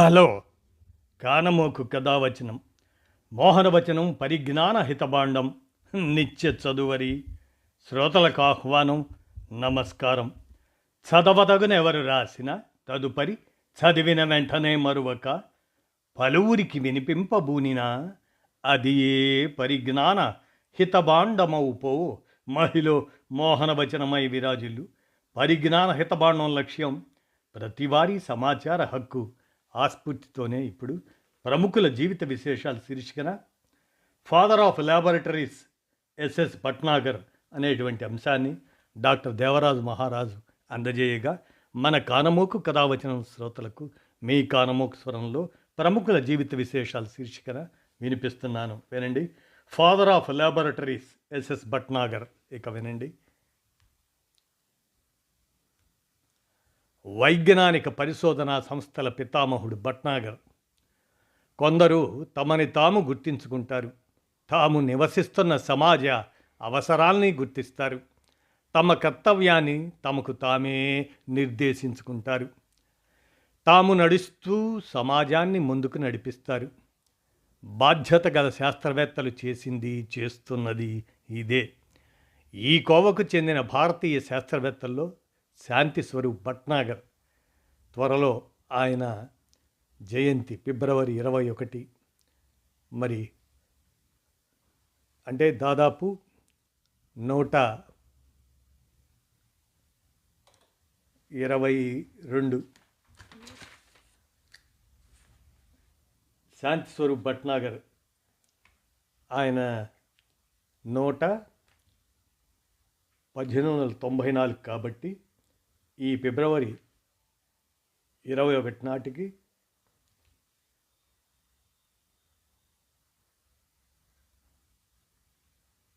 Hello కానమోకు కథావచనం మోహనవచనం పరిజ్ఞాన హితబాండం నిత్య చదువరి శ్రోతలకు ఆహ్వానం నమస్కారం. చదవదగునెవరు రాసిన తదుపరి చదివిన వెంటనే మరువక పలువురికి వినిపింపబూనినా అది ఏ పరిజ్ఞాన హితబాండమౌపో మహిళ మోహనవచనమై విరాజులు. పరిజ్ఞాన హితబాండం లక్ష్యం ప్రతివారీ సమాచార హక్కు. ఆస్ఫూర్తితోనే ఇప్పుడు ప్రముఖుల జీవిత విశేషాలు శీర్షికన father of laboratories S S Bhatnagar అనేటువంటి అంశాన్ని డాక్టర్ దేవరాజు మహారాజు అందజేయగా మన కానమోకు కథావచనం శ్రోతలకు మీ కానమోకు స్వరంలో ప్రముఖుల జీవిత విశేషాలు శీర్షికన వినిపిస్తున్నాను. వినండి. Father of laboratories S S Bhatnagar. ఇక వినండి. వైజ్ఞానిక పరిశోధనా సంస్థల పితామహుడు భట్నాగర్. కొందరు తమని తాము గుర్తించుకుంటారు, తాము నివసిస్తున్న సమాజ అవసరాల్ని గుర్తిస్తారు, తమ కర్తవ్యాన్ని తమకు తామే నిర్దేశించుకుంటారు, తాము నడుస్తూ సమాజాన్ని ముందుకు నడిపిస్తారు. బాధ్యత గల శాస్త్రవేత్తలు చేసింది చేస్తున్నది ఇదే. ఈ కోవకు చెందిన భారతీయ శాస్త్రవేత్తల్లో శాంతి స్వరూప్ భట్నాగర్. త్వరలో ఆయన జయంతి ఫిబ్రవరి 21. మరి అంటే దాదాపు 122 శాంతి స్వరూప్ భట్నాగర్ ఆయన 1894 కాబట్టి ఈ ఫిబ్రవరి 21 నాటికి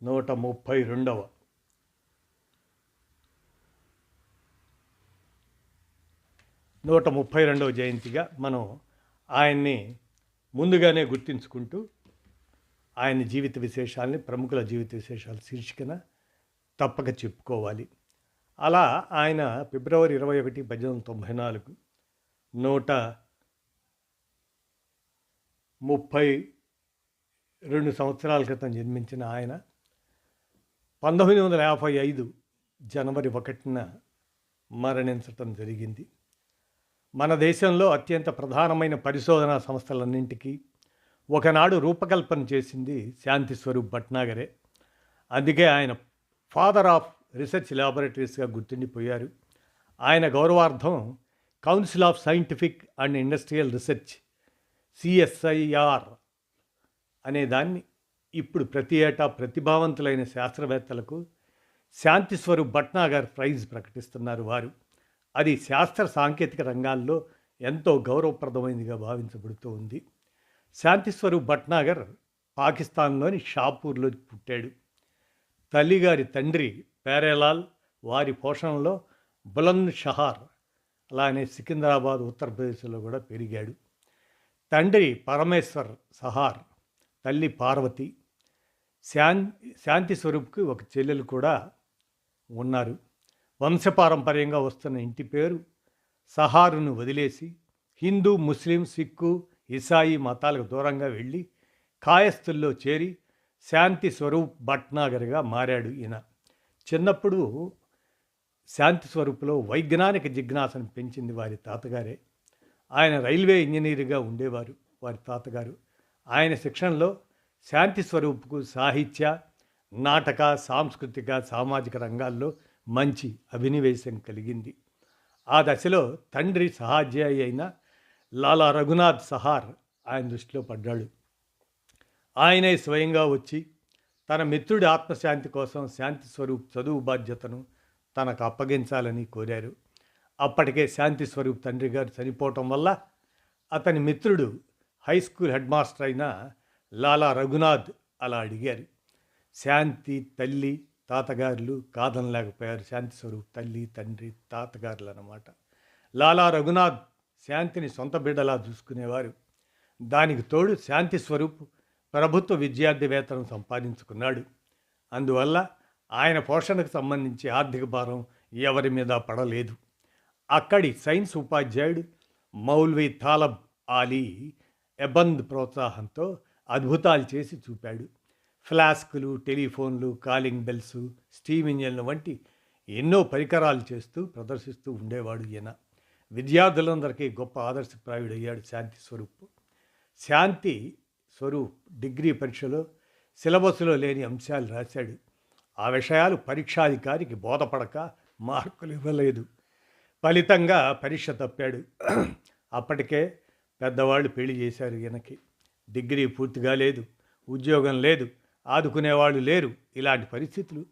132వ జయంతిగా మనం ఆయన్ని ముందుగానే గుర్తించుకుంటూ ఆయన జీవిత విశేషాలని ప్రముఖుల జీవిత విశేషాలు శీర్షికన తప్పక చెప్పుకోవాలి. అలా ఆయన ఫిబ్రవరి 21, 1894 132 సంవత్సరాల క్రితం జన్మించిన ఆయన 1955 జనవరి 1న మరణించటం జరిగింది. మన దేశంలో అత్యంత ప్రధానమైన పరిశోధనా సంస్థలన్నింటికీ ఒకనాడు రూపకల్పన చేసింది శాంతి స్వరూప్ భట్నాగరే. అందుకే ఆయన ఫాదర్ ఆఫ్ రీసెర్చ్ ల్యాబొరేటరీస్గా గుర్తుండిపోయారు. ఆయన గౌరవార్థం council of scientific and industrial research CSIR అనే దాన్ని ఇప్పుడు ప్రతి ఏటా ప్రతిభావంతులైన శాస్త్రవేత్తలకు శాంతి స్వరూప్ భట్నాగర్ ప్రైజ్ ప్రకటిస్తున్నారు వారు. అది శాస్త్ర సాంకేతిక రంగాల్లో ఎంతో గౌరవప్రదమైనదిగా భావించబడుతూ ఉంది. శాంతి స్వరూప్ భట్నాగర్ పాకిస్తాన్లోని షాపూర్లో పుట్టాడు. తల్లిగారి తండ్రి పేరేలాల్, వారి పోషణలో బులంద్ షహర్, అలానే సికింద్రాబాద్ ఉత్తరప్రదేశ్లో కూడా పెరిగాడు. తండ్రి పరమేశ్వర్ సహార్, తల్లి పార్వతి. శాంతి స్వరూప్కి ఒక చెల్లెలు కూడా ఉన్నారు. వంశపారంపర్యంగా వస్తున్న ఇంటి పేరు సహారును వదిలేసి హిందూ, ముస్లిం, సిక్కు, ఇసాయి మతాలకు దూరంగా వెళ్ళి కాయస్థుల్లో చేరి శాంతి స్వరూప్ భట్నాగర్గా మారాడు. ఈయన చిన్నప్పుడు శాంతి స్వరూప్లో వైజ్ఞానిక జిజ్ఞాసను పెంచింది వారి తాతగారే. ఆయన రైల్వే ఇంజనీర్గా ఉండేవారు వారి తాతగారు. ఆయన శిక్షణలో శాంతి స్వరూప్కు సాహిత్య, నాటక, సాంస్కృతిక, సామాజిక రంగాల్లో మంచి అభినివేశం కలిగింది. ఆ దశలో తండ్రి సహాధ్యాయి అయిన లాలా రఘునాథ్ సహార్ ఆయన దృష్టిలో పడ్డాడు. ఆయనే స్వయంగా వచ్చి తన మిత్రుడి ఆత్మశాంతి కోసం శాంతి స్వరూప్ చదువు బాధ్యతను తనకు అప్పగించాలని కోరారు. అప్పటికే శాంతి స్వరూప్ తండ్రి గారు చనిపోవటం వల్ల అతని మిత్రుడు హై స్కూల్ హెడ్ మాస్టర్ అయిన లాలా రఘునాథ్ అలా అడిగారు. శాంతి తల్లి, తాతగారులు కాదనలేకపోయారు. శాంతి స్వరూప్ తల్లి, తండ్రి, తాతగారులు అన్నమాట. లాలా రఘునాథ్ శాంతిని సొంత బిడ్డలా చూసుకునేవారు. దానికి తోడు శాంతి స్వరూప్ ప్రభుత్వ విద్యార్థి వేతనం సంపాదించుకున్నాడు. అందువల్ల ఆయన పోషణకు సంబంధించి ఆర్థిక భారం ఎవరి మీద పడలేదు. అక్కడి సైన్స్ ఉపాధ్యాయుడు మౌల్వీ తాలబ్ ఆలీ ఎబంద్ ప్రోత్సాహంతో అద్భుతాలు చేసి చూపాడు. ఫ్లాస్కులు, టెలిఫోన్లు, కాలింగ్ బెల్స్, స్టీమ్ ఇంజన్లు వంటి ఎన్నో పరికరాలు చేస్తూ ప్రదర్శిస్తూ ఉండేవాడు ఈయన. విద్యార్థులందరికీ గొప్ప ఆదర్శప్రాయుడయ్యాడు శాంతి స్వరూప్. శాంతి స్వరూప్ డిగ్రీ పరీక్షలో సిలబస్లో లేని అంశాలు రాశాడు. ఆ విషయాలు పరీక్షాధికారికి బోధపడక మార్కులు ఇవ్వలేదు. ఫలితంగా పరీక్ష తప్పాడు. అప్పటికే పెద్దవాళ్ళు పెళ్లి చేశారు ఈయనకి. డిగ్రీ పూర్తిగా లేదు, ఉద్యోగం లేదు, ఆదుకునేవాళ్ళు లేరు. ఇలాంటి పరిస్థితులు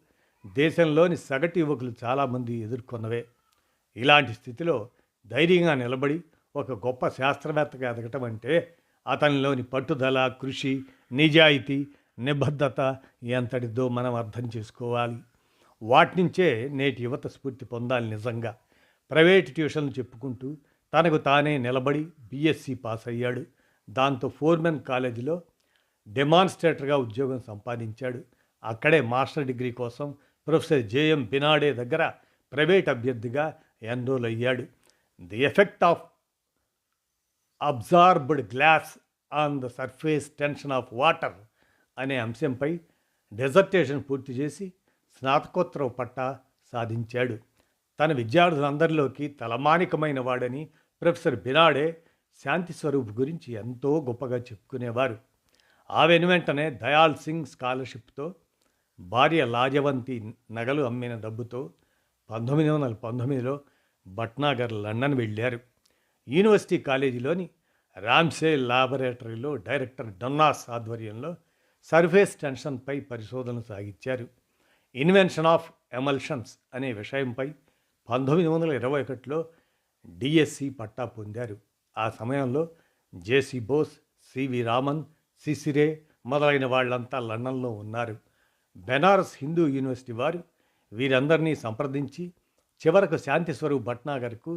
దేశంలోని సగటు యువకులు చాలామంది ఎదుర్కొన్నవే. ఇలాంటి స్థితిలో ధైర్యంగా నిలబడి ఒక గొప్ప శాస్త్రవేత్తగా ఎదగటం అంటే అతనిలోని పట్టుదల, కృషి, నిజాయితీ, నిబద్ధత ఎంతటిదో మనం అర్థం చేసుకోవాలి. వాటి నుంచే నేటి యువత స్ఫూర్తి పొందాలి. నిజంగా ప్రైవేట్ ట్యూషన్లు చెప్పుకుంటూ తనకు తానే నిలబడి బీఎస్సీ పాస్ అయ్యాడు. దాంతో ఫోర్మెన్ కాలేజీలో డెమాన్స్ట్రేటర్గా ఉద్యోగం సంపాదించాడు. అక్కడే మాస్టర్ డిగ్రీ కోసం ప్రొఫెసర్ జేఎం బినాడే దగ్గర ప్రైవేట్ అభ్యర్థిగా ఎన్రోల్ అయ్యాడు. The effect of absorbed glass on the surface tension of water అనే అంశంపై డిజర్టేషన్ పూర్తి చేసి స్నాతకోత్తర పట్టా సాధించాడు. తన విద్యార్థులందరిలోకి తలమానికమైన వాడని ప్రొఫెసర్ బినాడే శాంతి స్వరూప్ గురించి ఎంతో గొప్పగా చెప్పుకునేవారు. ఆ వెనువెంటనే దయాల్ సింగ్ స్కాలర్షిప్తో భార్య లాజవంతి నగలు అమ్మిన డబ్బుతో 1919లో భట్నాగర్ లండన్ వెళ్ళారు. యూనివర్సిటీ కాలేజీలోని రామ్సే లాబొరేటరీలో డైరెక్టర్ డొన్నాస్ ఆధ్వర్యంలో సర్ఫేస్ టెన్షన్పై పరిశోధన సాగించారు. ఇన్వెన్షన్ ఆఫ్ ఎమల్షన్స్ అనే విషయంపై 1921లో డిఎస్సి పట్టా పొందారు. ఆ సమయంలో జేసి బోస్, సివి రామన్, సిసిరే మొదలైన వాళ్ళంతా లండన్లో ఉన్నారు. బెనారస్ హిందూ యూనివర్సిటీ వారు వీరందరినీ సంప్రదించి చివరకు శాంతి స్వరూప్ భట్నాగర్కు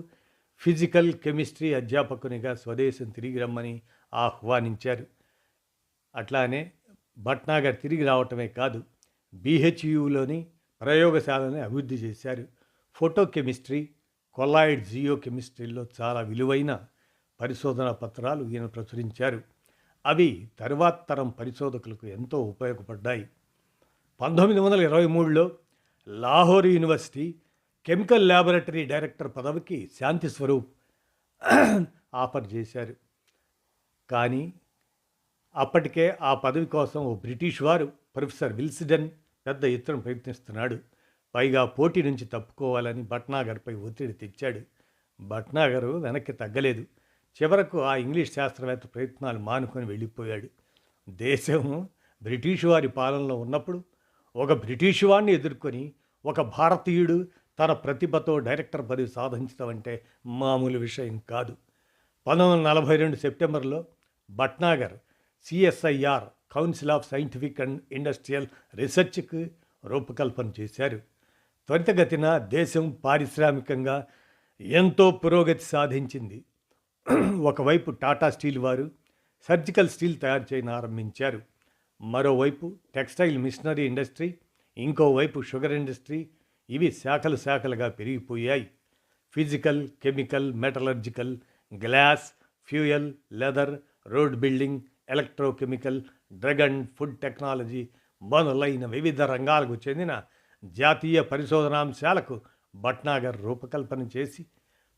ఫిజికల్ కెమిస్ట్రీ అధ్యాపకునిగా స్వదేశం తిరిగి రమ్మని ఆహ్వానించారు. అట్లానే భట్నాగర్ తిరిగి రావటమే కాదు, బీహెచ్యులోని ప్రయోగశాలని అభివృద్ధి చేశారు. ఫోటో కెమిస్ట్రీ, కొల్లాయిడ్ జియో కెమిస్ట్రీలో చాలా విలువైన పరిశోధనా పత్రాలు ఈయన ప్రచురించారు. అవి తరువాత తరం పరిశోధకులకు ఎంతో ఉపయోగపడ్డాయి. 1923లో Lahore university chemical laboratory director పదవికి శాంతి స్వరూప్ ఆఫర్ చేశారు. కానీ అప్పటికే ఆ పదవి కోసం ఓ బ్రిటిష్ వారు ప్రొఫెసర్ విల్సిడెన్ పెద్ద ఎత్తున ప్రయత్నిస్తున్నాడు. పైగా పోటీ నుంచి తప్పుకోవాలని భట్నాగర్పై ఒత్తిడి తెచ్చాడు. భట్నాగర్ వెనక్కి తగ్గలేదు. చివరకు ఆ ఇంగ్లీష్ శాస్త్రవేత్త ప్రయత్నాలు మానుకొని వెళ్ళిపోయాడు. దేశం బ్రిటిష్ వారి పాలనలో ఉన్నప్పుడు ఒక బ్రిటిష్ వాడిని ఎదుర్కొని ఒక భారతీయుడు తన ప్రతిభతో డైరెక్టర్ పదవి సాధించడం అంటే మామూలు విషయం కాదు. 1942 సెప్టెంబర్లో Bhatnagar CSIR council of scientific and industrial రీసెర్చ్కి రూపకల్పన చేశారు. త్వరితగతిన దేశం పారిశ్రామికంగా ఎంతో పురోగతి సాధించింది. ఒకవైపు టాటా స్టీల్ వారు సర్జికల్ స్టీల్ తయారు చేయడం ఆరంభించారు. మరోవైపు టెక్స్టైల్ మిషనరీ ఇండస్ట్రీ, ఇంకోవైపు షుగర్ ఇండస్ట్రీ, ఇవి శాఖలు శాఖలుగా పెరిగిపోయాయి. Physical, chemical, metallurgical, glass, fuel, leather, road building, electrochemical, drug and food technology మొదలైన వివిధ రంగాలకు చెందిన జాతీయ పరిశోధనాంశాలకు భట్నాగర్ రూపకల్పన చేసి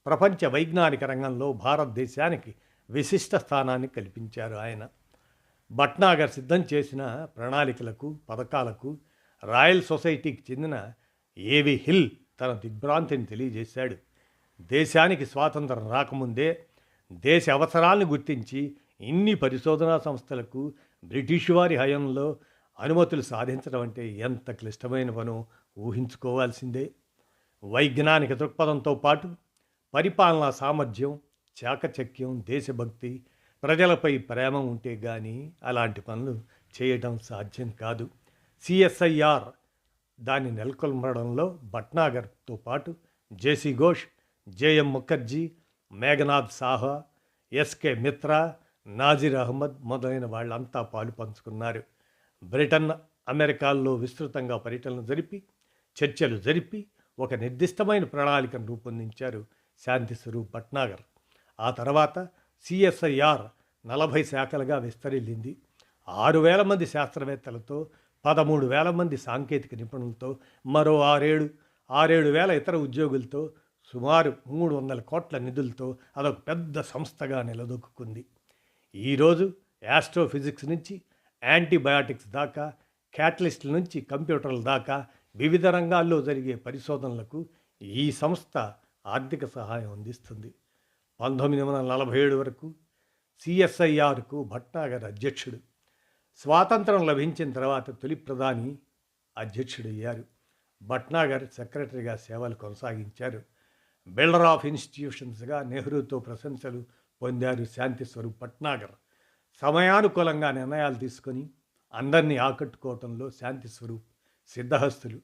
ప్రపంచ వైజ్ఞానిక రంగంలో భారతదేశానికి విశిష్ట స్థానాన్ని కల్పించారు. ఆయన భట్నాగర్ సిద్ధం చేసిన ప్రణాళికలకు, పథకాలకు రాయల్ సొసైటీకి చెందిన ఏవి హిల్ తన దిగ్భ్రాంతిని తెలియజేశాడు. దేశానికి స్వాతంత్రం రాకముందే దేశ అవసరాలను గుర్తించి ఇన్ని పరిశోధనా సంస్థలకు బ్రిటిష్ వారి హయాంలో అనుమతులు సాధించడం అంటే ఎంత క్లిష్టమైన పనో ఊహించుకోవాల్సిందే. వైజ్ఞానిక దృక్పథంతో పాటు పరిపాలనా సామర్థ్యం, చాకచక్యం, దేశభక్తి, ప్రజలపై ప్రేమ ఉంటే కానీ అలాంటి పనులు చేయడం సాధ్యం కాదు. సిఎస్ఐఆర్ దాన్ని నెలకొల్పడంలో భట్నాగర్తో పాటు జేసీ ఘోష్, జేఎం ముఖర్జీ, మేఘనాథ్ సాహా, ఎస్కే మిత్రా, నాజిర్ అహ్మద్ మొదలైన వాళ్ళంతా పాలు పంచుకున్నారు. బ్రిటన్, అమెరికాల్లో విస్తృతంగా పర్యటనలు జరిపి చర్చలు జరిపి ఒక నిర్దిష్టమైన ప్రణాళికను రూపొందించారు శాంతి స్వరూప్ భట్నాగర్. ఆ తర్వాత సిఎస్ఐఆర్ 40 శాఖలుగా విస్తరిల్లింది. 6,000 మంది శాస్త్రవేత్తలతో, 13,000 మంది సాంకేతిక నిపుణులతో, మరో 6,000 ఇతర ఉద్యోగులతో, సుమారు 300 కోట్ల నిధులతో అదొక పెద్ద సంస్థగా నిలదొక్కుంది. ఈరోజు యాస్ట్రోఫిజిక్స్ నుంచి యాంటీబయాటిక్స్ దాకా, క్యాటలిస్టుల నుంచి కంప్యూటర్ల దాకా వివిధ రంగాల్లో జరిగే పరిశోధనలకు ఈ సంస్థ ఆర్థిక సహాయం అందిస్తుంది. 1947 వరకు సిఎస్ఐఆర్కు భట్నాగర్ అధ్యక్షుడు. స్వాతంత్రం లభించిన తర్వాత తొలి ప్రధాని అధ్యక్షుడయ్యారు. భట్నాగర్ సెక్రటరీగా సేవలు కొనసాగించారు. బిల్డర్ ఆఫ్ ఇన్స్టిట్యూషన్స్గా నెహ్రూతో ప్రశంసలు పొందారు శాంతి స్వరూప్ భట్నాగర్. సమయానుకూలంగా నిర్ణయాలు తీసుకొని అందరినీ ఆకట్టుకోవటంలో శాంతి స్వరూప్ సిద్ధహస్తులు.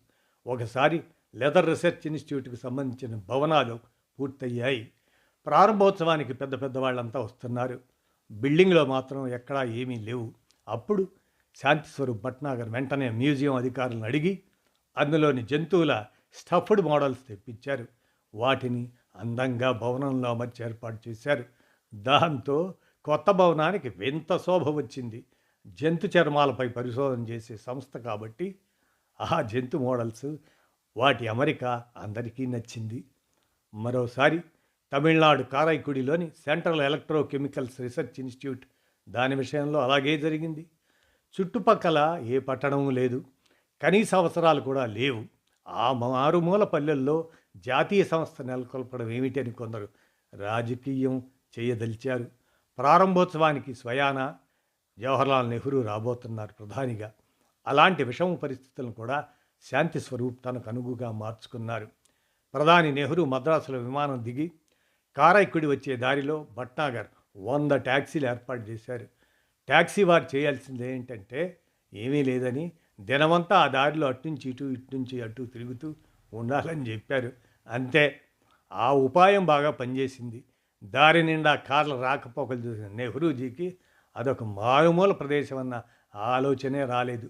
ఒకసారి లెదర్ రీసెర్చ్ ఇన్స్టిట్యూట్కి సంబంధించిన భవనాలు పూర్తయ్యాయి. ప్రారంభోత్సవానికి పెద్ద పెద్ద వాళ్ళంతా వస్తున్నారు. బిల్డింగ్లో మాత్రం ఎక్కడా ఏమీ లేవు. అప్పుడు శాంతి స్వరూప్ భట్నాగర్ వెంటనే మ్యూజియం అధికారులను అడిగి అందులోని జంతువుల స్టఫ్డ్ మోడల్స్ తెప్పించారు. వాటిని అందంగా భవనంలో అమర్చి ఏర్పాటు చేశారు. దాంతో కొత్త భవనానికి వింత శోభ వచ్చింది. జంతు చర్మాలపై పరిశోధన చేసే సంస్థ కాబట్టి ఆ జంతు మోడల్స్, వాటి అమరిక అందరికీ నచ్చింది. మరోసారి తమిళనాడు కారైకుడిలోని సెంట్రల్ ఎలక్ట్రోకెమికల్స్ రీసెర్చ్ ఇన్స్టిట్యూట్, దాని విషయంలో అలాగే జరిగింది. చుట్టుపక్కల ఏ పట్టణం లేదు, కనీస అవసరాలు కూడా లేవు. ఆ మారుమూల పల్లెల్లో జాతీయ సంస్థ నెలకొల్పడం ఏమిటని కొందరు రాజకీయం చేయదలిచారు. ప్రారంభోత్సవానికి స్వయాన జవహర్లాల్ నెహ్రూ రాబోతున్నారు ప్రధానిగా. అలాంటి విషమ పరిస్థితులను కూడా శాంతి స్వరూప్ తనకు అనుగుగా మార్చుకున్నారు. ప్రధాని నెహ్రూ మద్రాసులో విమానం దిగి కారైకుడి వచ్చే దారిలో భట్నాగర్ 100 ట్యాక్సీలు ఏర్పాటు చేశారు. ట్యాక్సీ వారు చేయాల్సింది ఏంటంటే ఏమీ లేదని దినమంతా ఆ దారిలో అట్నుంచి ఇటు ఇట్నుంచి అటు తిరుగుతూ ఉండాలని చెప్పారు. అంతే. ఆ ఉపాయం బాగా పనిచేసింది. దారి నిండా కార్ల రాకపోకలు చూసిన నెహ్రూజీకి అదొక మారుమూల ప్రదేశం అన్న ఆలోచనే రాలేదు.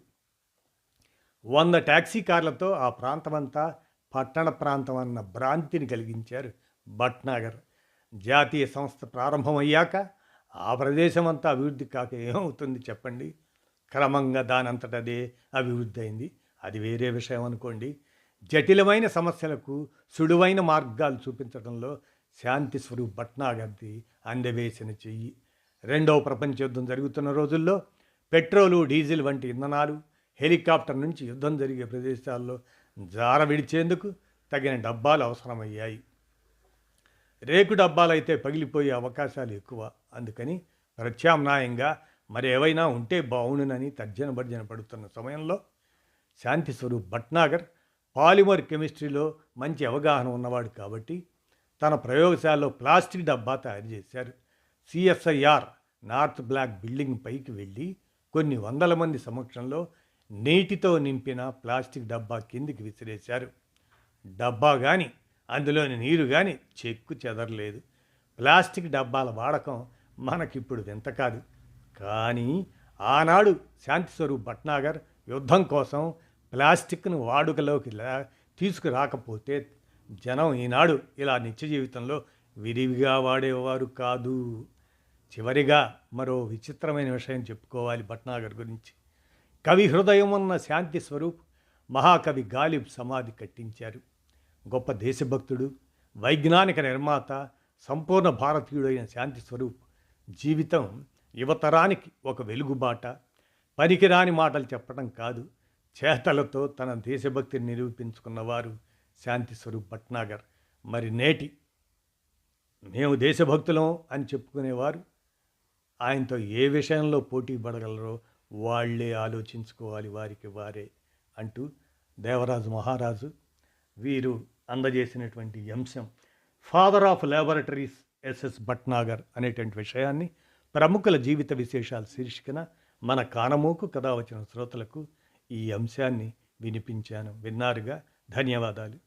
100 ట్యాక్సీ కార్లతో ఆ ప్రాంతమంతా పట్టణ ప్రాంతం అన్న భ్రాంతిని కలిగించారు భట్నాగర్. జాతీయ సంస్థ ప్రారంభమయ్యాక ఆ ప్రదేశం అంతా అభివృద్ధి కాక ఏమవుతుంది చెప్పండి? క్రమంగా దానంతటదే అభివృద్ధి అయింది. అది వేరే విషయం అనుకోండి. జటిలమైన సమస్యలకు సులువైన మార్గాలు చూపించడంలో శాంతి స్వరూప్ భట్నాగర్ది అందవేసిన చెయ్యి. రెండవ ప్రపంచ యుద్ధం జరుగుతున్న రోజుల్లో పెట్రోలు, డీజిల్ వంటి ఇంధనాలు హెలికాప్టర్ నుంచి యుద్ధం జరిగే ప్రదేశాల్లో జార విడిచేందుకు తగిన డబ్బాలు అవసరమయ్యాయి. రేకు డబ్బాలైతే పగిలిపోయే అవకాశాలు ఎక్కువ. అందుకని ప్రత్యామ్నాయంగా మరేవైనా ఉంటే బావుండునని తర్జన భర్జన పడుతున్న సమయంలో శాంతి స్వరూప్ భట్నాగర్ పాలిమర్ కెమిస్ట్రీలో మంచి అవగాహన ఉన్నవాడు కాబట్టి తన ప్రయోగశాలలో ప్లాస్టిక్ డబ్బా తయారు చేశారు. సిఎస్ఐఆర్ నార్త్ బ్లాక్ బిల్డింగ్ పైకి వెళ్ళి కొన్ని వందల మంది సమక్షంలో నీటితో నింపిన ప్లాస్టిక్ డబ్బా కిందికి విసిరేశారు. డబ్బా కానీ అందులోని నీరు కానీ చెక్కు చెదరలేదు. ప్లాస్టిక్ డబ్బాల వాడకం మనకిప్పుడు వింత కాదు. కానీ ఆనాడు శాంతి స్వరూప్ భట్నాగర్ యుద్ధం కోసం ప్లాస్టిక్ను వాడుకలోకి తీసుకురాకపోతే జనం ఈనాడు ఇలా నిత్య జీవితంలో విరివిగా వాడేవారు కాదు. చివరిగా మరో విచిత్రమైన విషయం చెప్పుకోవాలి భట్నాగర్ గురించి. కవి హృదయం ఉన్న శాంతి స్వరూప్ మహాకవి గాలిబ్ సమాధి కట్టించారు. గొప్ప దేశభక్తుడు, వైజ్ఞానిక నిర్మాత, సంపూర్ణ భారతీయుడైన శాంతి స్వరూప్ జీవితం యువతరానికి ఒక వెలుగుబాట. పనికిరాని మాటలు చెప్పడం కాదు, చేతలతో తన దేశభక్తిని నిరూపించుకున్నవారు శాంతి స్వరూప్ భట్నాగర్. మరి నేటి మేము దేశభక్తులం అని చెప్పుకునేవారు ఆయనతో ఏ విషయంలో పోటీ పడగలరో వాళ్ళే ఆలోచించుకోవాలి, వారికి వారే అంటూ దేవరాజు మహారాజు వీరు అందజేసినటువంటి అంశం father of laboratories S S Bhatnagar అనేటువంటి విషయాన్ని ప్రముఖుల జీవిత విశేషాలు శీర్షికన మన కానమోకు కథ వచ్చిన శ్రోతలకు ఈ అంశాన్ని వినిపించాను. విన్నారుగా. ధన్యవాదాలు.